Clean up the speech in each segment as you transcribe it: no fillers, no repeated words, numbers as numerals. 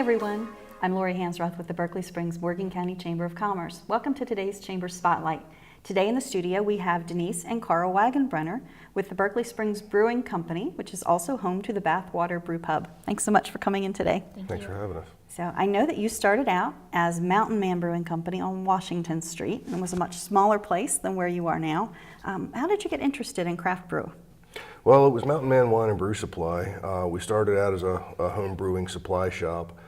everyone, I'm Lori Hansroth with the Berkeley Springs Morgan County Chamber of Commerce. Welcome to today's Chamber Spotlight. Today in the studio we have Denise and Karl Wagenbrenner with the Berkeley Springs Brewing Company, which is also home to the Bathwater Brew Pub. Thanks so much for coming in today. Thanks for having us. So I know that you started out as Mountain Man Brewing Company on Washington Street and was a much smaller place than where you are now. How did you get interested in craft brew? Well, it was Mountain Man Wine and Brew Supply. We started out as a home brewing supply shop,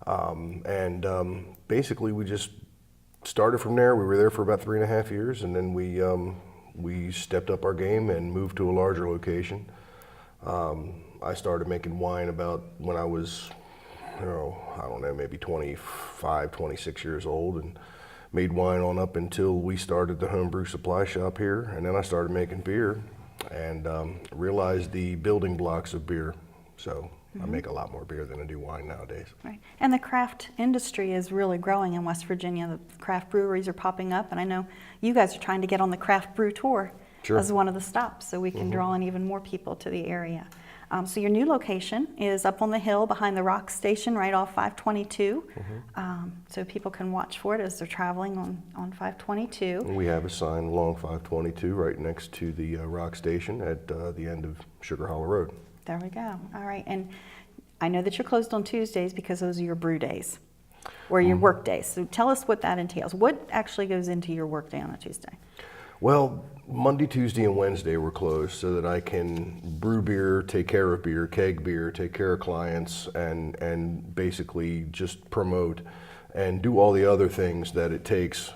and basically we just started from there. We were there for about 3.5 years, and then we stepped up our game and moved to a larger location. I started making wine about when I was, I don't know, maybe 25, 26 years old, and made wine on up until we started the home brew supply shop here, and then I started making beer and realized the building blocks of beer. So I make a lot more beer than I do wine nowadays. Right. And the craft industry is really growing in West Virginia. The craft breweries are popping up, and I know you guys are trying to get on the craft brew tour as one of the stops so we can draw in even more people to the area. So your new location is up on the hill behind the Rock Station right off 522. So people can watch for it as they're traveling on 522. And we have a sign along 522 right next to the Rock Station at the end of Sugar Hollow Road. There we go. All right. And I know that you're closed on Tuesdays because those are your brew days or your work days. So tell us what that entails. What actually goes into your work day on a Tuesday? Well, Monday, Tuesday, and Wednesday we're closed so that I can brew beer, take care of beer, keg beer, take care of clients, and basically just promote and do all the other things that it takes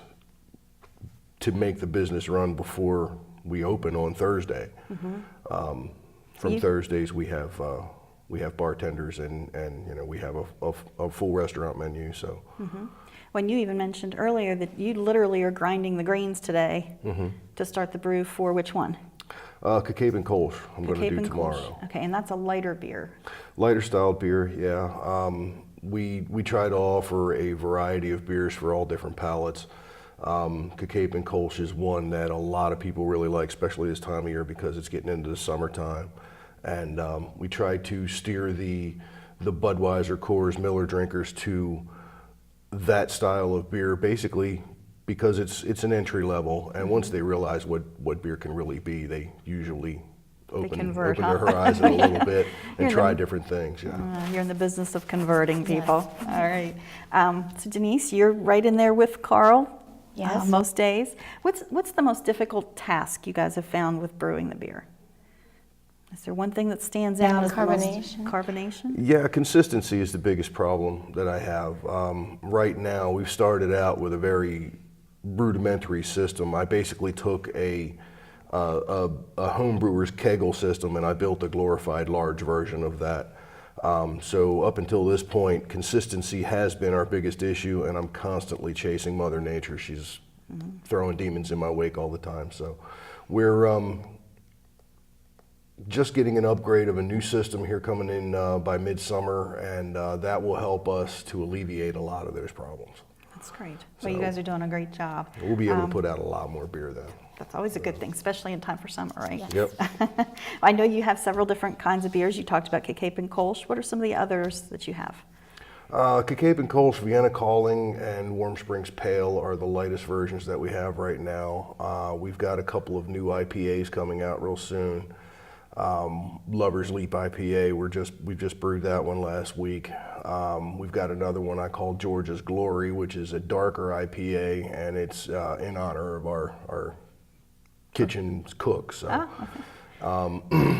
to make the business run before we open on Thursday. From Thursdays we have bartenders and we have a full restaurant menu. So. When you even mentioned earlier that you literally are grinding the grains today to start the brew for which one? Cacabe and Kolsch I'm going to do tomorrow. Okay, and that's a lighter beer. Lighter styled beer, yeah. We try to offer a variety of beers for all different palates. Cacabe and Kolsch is one that a lot of people really like, especially this time of year because it's getting into the summertime. And we try to steer the Budweiser, Coors, Miller drinkers to that style of beer, basically because it's an entry level, and once they realize what beer can really be, they usually open their horizon a little bit and try different things. Yeah. You're in the business of converting people. Yes. All right. So Denise, you're right in there with Karl. Yes. Most days. What's the most difficult task you guys have found with brewing the beer? Is there one thing that stands out as carbonation? Carbonation? Yeah, consistency is the biggest problem that I have. Right now, we've started out with a very rudimentary system. I basically took a home brewer's kegel system and I built a glorified large version of that. So up until this point, consistency has been our biggest issue, and I'm constantly chasing Mother Nature. She's throwing demons in my wake all the time. So we're just getting an upgrade of a new system here coming in by midsummer, and that will help us to alleviate a lot of those problems. That's great. Well, you guys are doing a great job. We'll be able to put out a lot more beer then. That's always a good thing, especially in time for summer, right? Yes. Yep. I know you have several different kinds of beers. You talked about Cacabe and Kolsch. What are some of the others that you have? Cacabe and Kolsch, Vienna Calling, and Warm Springs Pale are the lightest versions that we have right now. We've got a couple of new IPAs coming out real soon. Lover's Leap IPA, we've just brewed that one last week. We've got another one I call Georgia's Glory, which is a darker IPA, and it's in honor of our kitchen cook. So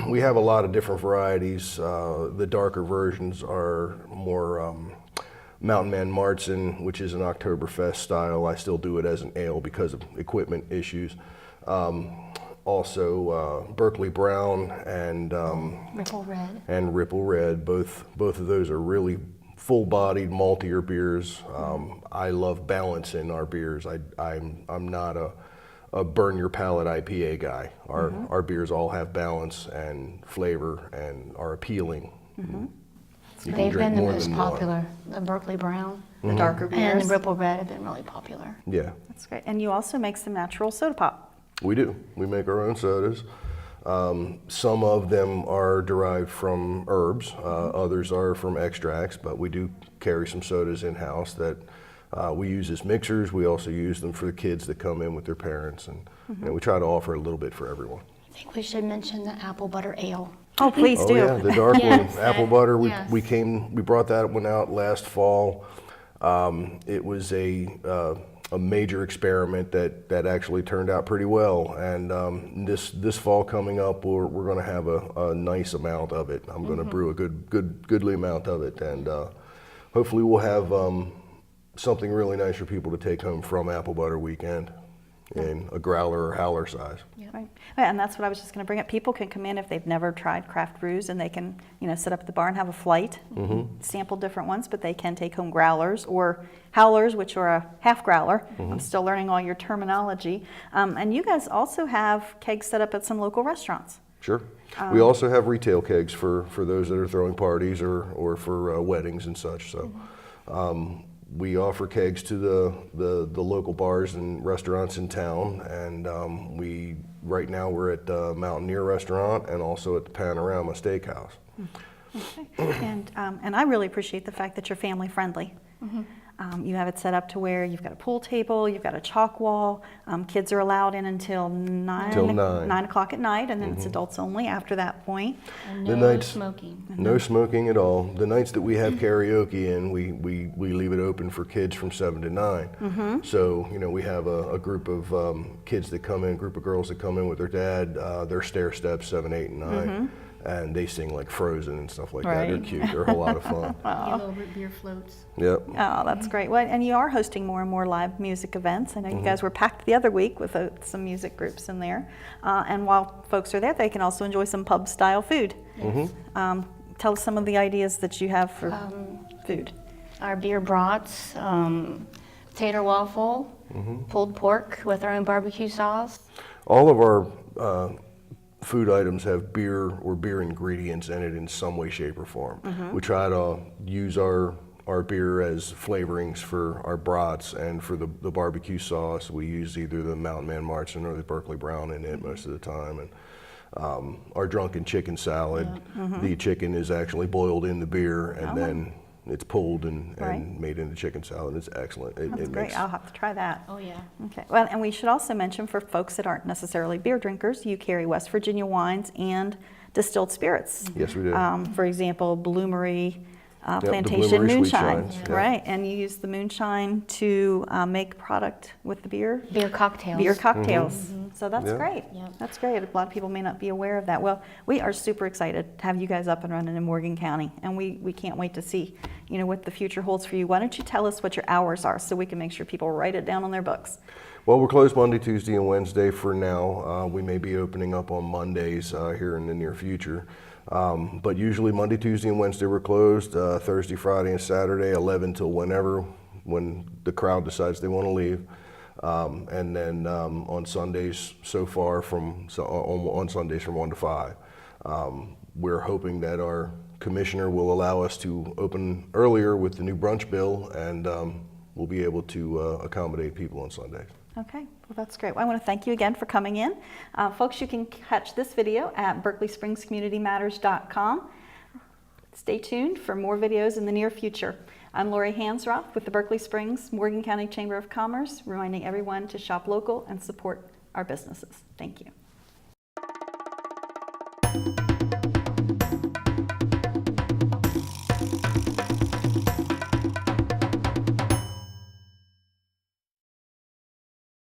we have a lot of different varieties. The darker versions are more Mountain Man Martzen, which is an Oktoberfest style. I still do it as an ale because of equipment issues. Also Berkeley Brown and Ripple Red. Both of those are really full-bodied, maltier beers. I love balance in our beers. I'm not a burn your palate IPA guy. Our beers all have balance and flavor and are appealing. They've been the most popular. The Berkeley Brown, the darker beers, and the Ripple Red have been really popular. Yeah, that's great. And you also make some natural soda pop. We do. We make our own sodas. Some of them are derived from herbs, others are from extracts, but we do carry some sodas in-house that we use as mixers. We also use them for the kids that come in with their parents, and we try to offer a little bit for everyone. I think we should mention the apple butter ale. Oh, please do. Oh yeah, the dark Yes, one, apple butter. yes. We brought that one out last fall. It was a major experiment that actually turned out pretty well. And this fall coming up, we're going to have a nice amount of it. I'm going to brew a goodly amount of it, and hopefully we'll have something really nice for people to take home from Apple Butter Weekend in a growler or howler size. Right. And that's what I was just going to bring up. People can come in if they've never tried craft brews, and they can, sit up at the bar and have a flight, sample different ones, but they can take home growlers or howlers, which are a half growler. I'm still learning all your terminology. And you guys also have kegs set up at some local restaurants. Sure. We also have retail kegs for those that are throwing parties or for weddings and such. So we offer kegs to the local bars and restaurants in town, and right now we're at the Mountaineer Restaurant and also at the Panorama Steakhouse. Okay. And I really appreciate the fact that you're family friendly. You have it set up to where you've got a pool table, you've got a chalk wall. Kids are allowed in until 9 o'clock at night, and then it's adults only after that point. And The no nights- smoking. No smoking at all. The nights that we have karaoke in, we leave it open for kids from 7 to 9. So, we have a group of kids that come in, a group of girls that come in with their dad, their stair steps, 7, 8, and 9. And they sing like Frozen and stuff like that. They're Right. cute. They're a whole lot of fun. Yellow root beer floats. Yep. Oh, that's great. Well, and you are hosting more and more live music events. I know you guys were packed the other week with some music groups in there. And while folks are there, they can also enjoy some pub-style food. Tell us some of the ideas that you have for food. Our beer brats, tater waffle, pulled pork with our own barbecue sauce. All of our food items have beer or beer ingredients in it in some way, shape, or form. We try to use our beer as flavorings for our brats, and for the barbecue sauce, we use either the Mountain Man Marching or the Berkeley Brown in it most of the time. And our drunken chicken salad, the chicken is actually boiled in the beer, and then it's pulled and Right. made into chicken salad. It's excellent. That's great. I'll have to try that. Oh, yeah. Okay. Well, and we should also mention for folks that aren't necessarily beer drinkers, you carry West Virginia wines and distilled spirits. Yes, we do. For example, Bloomery the Plantation Bloomery Sweet Moonshine. Shines, yeah. Right. And you use the moonshine to make product with the beer. Beer cocktails. Beer cocktails. So that's Yeah. great. Yep. That's great. A lot of people may not be aware of that. Well, we are super excited to have you guys up and running in Morgan County, and we can't wait to see, what the future holds for you. Why don't you tell us what your hours are so we can make sure people write it down on their books? Well, we're closed Monday, Tuesday, and Wednesday for now. We may be opening up on Mondays here in the near future. But usually Monday, Tuesday, and Wednesday we're closed. Thursday, Friday, and Saturday, 11 till when the crowd decides they want to leave. And then on Sundays so far on Sundays from 1 to 5. We're hoping that our commissioner will allow us to open earlier with the new brunch bill, and we'll be able to accommodate people on Sundays. Okay, well, that's great. Well, I want to thank you again for coming in. Folks, you can catch this video at berkeleyspringscommunitymatters.com. Stay tuned for more videos in the near future. I'm Lori Hansroth with the Berkeley Springs Morgan County Chamber of Commerce, reminding everyone to shop local and support our businesses. Thank you.